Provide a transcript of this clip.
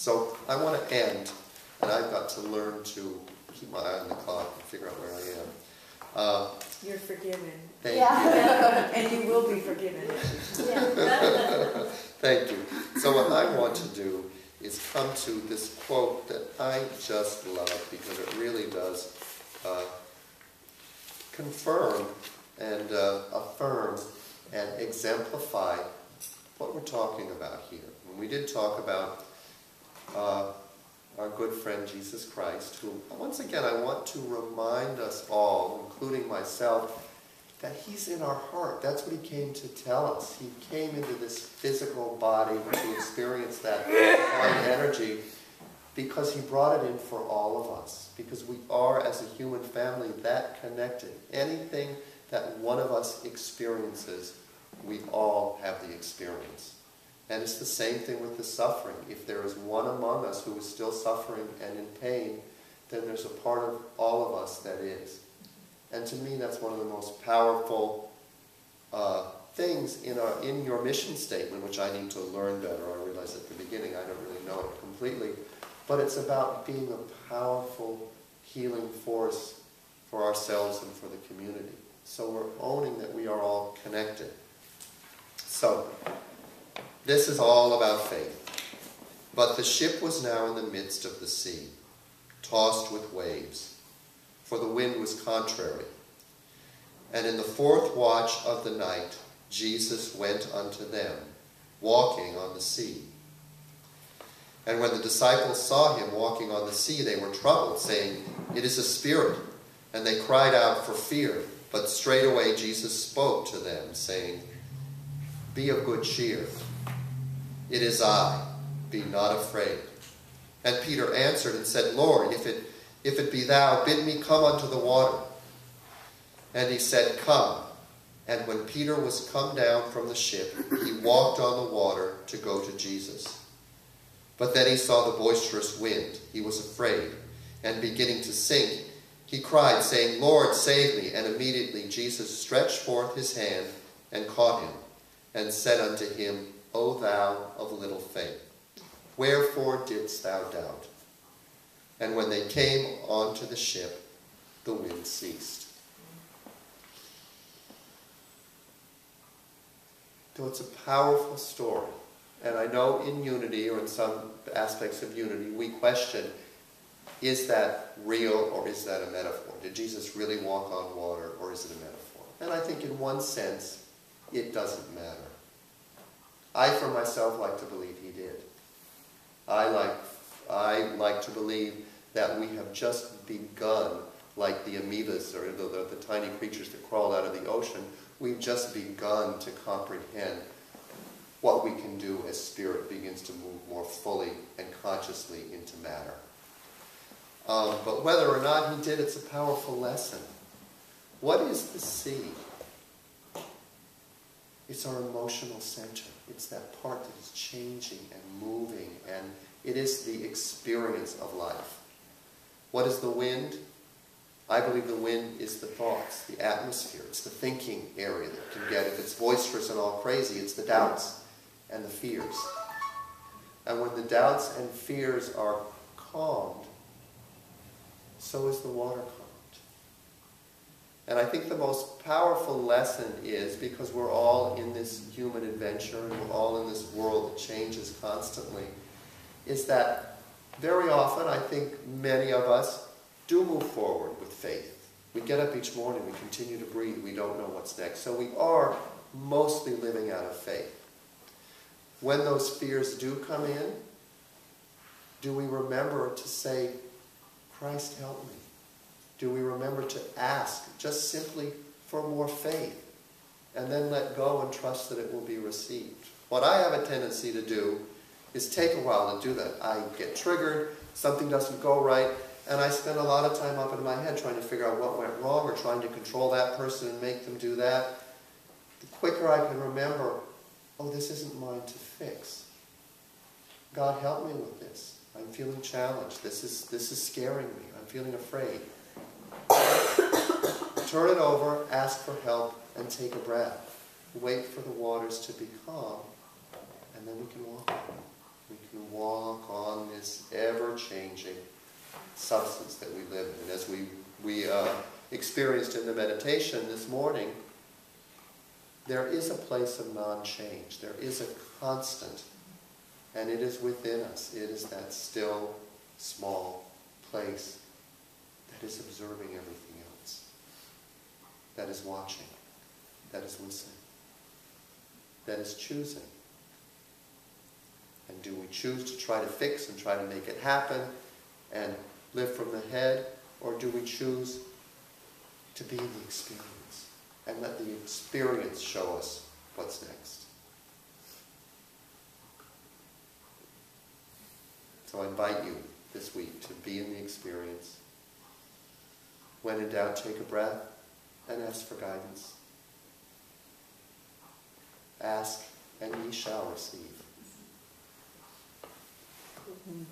So I want to end, and I've got to learn to keep my eye on the clock and figure out where I am. You're forgiven. Thank you. And you will be forgiven. Thank you. So what I want to do is come to this quote that I just love, because it really does confirm and affirm and exemplify what we're talking about here. And we did talk about our good friend Jesus Christ, who, once again, I want to remind us all, including myself, that he's in our heart. That's what he came to tell us. He came into this physical body to experience that divine energy because he brought it in for all of us. Because we are, as a human family, that connected. Anything that one of us experiences, we all have the experience. And it's the same thing with the suffering. If there is one among us who is still suffering and in pain, then there's a part of all of us that is. And to me, that's one of the most powerful things in your mission statement, which I need to learn better. I realized at the beginning I don't really know it completely. But it's about being a powerful healing force for ourselves and for the community. So we're owning that we are all connected. So, this is all about faith. But the ship was now in the midst of the sea, tossed with waves, for the wind was contrary. And in the fourth watch of the night, Jesus went unto them, walking on the sea. And when the disciples saw him walking on the sea, they were troubled, saying, It is a spirit. And they cried out for fear. But straightway Jesus spoke to them, saying, Be of good cheer. It is I. Be not afraid. And Peter answered and said, Lord, if it be thou, bid me come unto the water. And he said, Come. And when Peter was come down from the ship, he walked on the water to go to Jesus. But then he saw the boisterous wind. He was afraid, and beginning to sink, he cried, saying, Lord, save me. And immediately Jesus stretched forth his hand and caught him, and said unto him, O thou of little faith, wherefore didst thou doubt? And when they came onto the ship, the wind ceased. So it's a powerful story. And I know in unity, or in some aspects of unity, we question, is that real or is that a metaphor? Did Jesus really walk on water, or is it a metaphor? And I think in one sense, it doesn't matter. I, for myself, like to believe he did. I like to believe that we have just begun, like the amoebas, or the tiny creatures that crawled out of the ocean, we've just begun to comprehend what we can do as spirit begins to move more fully and consciously into matter. But whether or not he did, it's a powerful lesson. What is the sea? It's our emotional center. It's that part that is changing and moving, and it is the experience of life. What is the wind? I believe the wind is the thoughts, the atmosphere. It's the thinking area that can get, if it's boisterous and all crazy, it's the doubts and the fears. And when the doubts and fears are calmed, so is the water calmed. And I think the most powerful lesson is, because we're all in this human adventure and we're all in this world that changes constantly, is that very often, I think many of us do move forward with faith. We get up each morning, we continue to breathe, we don't know what's next. So we are mostly living out of faith. When those fears do come in, do we remember to say, Christ, help me? Do we remember to ask just simply for more faith, and then let go and trust that it will be received? What I have a tendency to do is take a while to do that. I get triggered, something doesn't go right, and I spend a lot of time up in my head trying to figure out what went wrong, or trying to control that person and make them do that. The quicker I can remember, oh, this isn't mine to fix. God, help me with this. I'm feeling challenged. This is scaring me. I'm feeling afraid. Turn it over, ask for help, and take a breath. Wait for the waters to be calm, and then we can walk on. We can walk on this ever-changing substance that we live in. And as we experienced in the meditation this morning, there is a place of non-change. There is a constant, and it is within us. It is that still, small place that is observing everything else, that is watching, that is listening, that is choosing. And do we choose to try to fix and try to make it happen and live from the head, or do we choose to be in the experience and let the experience show us what's next? So I invite you this week to be in the experience. When in doubt, take a breath and ask for guidance. Ask and ye shall receive. Mm-hmm.